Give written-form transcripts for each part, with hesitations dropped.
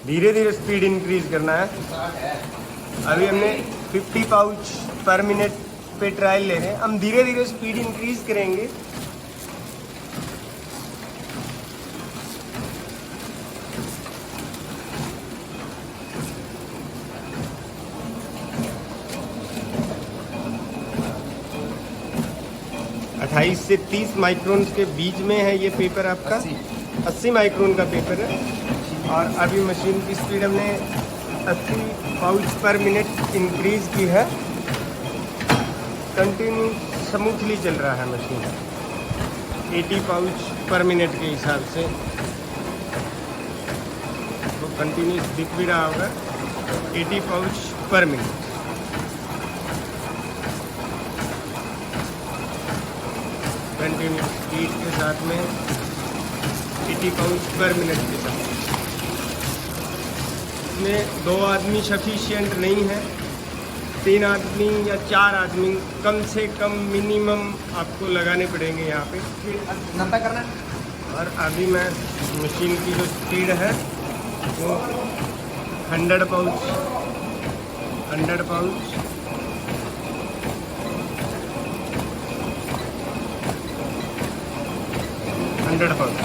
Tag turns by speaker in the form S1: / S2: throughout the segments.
S1: धीरे धीरे speed increase करना है। अभी हमने 50 पाउच पर मिनट पे ट्रायल ले रहे हैं, हम धीरे धीरे स्पीड इंक्रीज करेंगे। अट्ठाईस से 30 माइक्रोन के बीच में है ये पेपर आपका। 80 माइक्रोन का पेपर है। और अभी मशीन की स्पीड हमने 80 पाउच पर मिनट इंक्रीज की है। कंटिन्यू स्मूथली चल रहा है मशीन 80 पाउच पर मिनट के हिसाब से। तो कंटिन्यूस दिख भी रहा होगा 80 पाउच पर मिनट। कंटिन्यू स्पीड के साथ में 80 पाउच पर मिनट के साथ। इसमें 2 आदमी सफिशिएंट नहीं है, 3 आदमी या 4 आदमी कम से कम मिनिमम आपको लगाने पड़ेंगे यहाँ पे।
S2: 90 करना।
S1: और अभी मैं मशीन की जो स्पीड है वो 100 पाउच 100 पाउच 100 पाउच।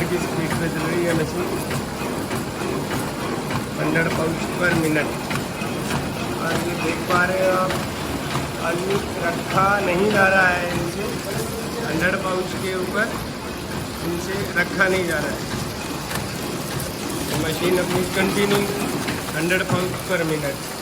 S1: की स्पीड पे चल रही है मशीन 100 पाउच पर मिनट। और ये देख पा रहे हो आप, आदमी रखा नहीं जा रहा है इनसे। 100 पाउच के ऊपर इनसे रखा नहीं जा रहा है। तो मशीन अपनी कंटिन्यू 100 पाउच पर मिनट।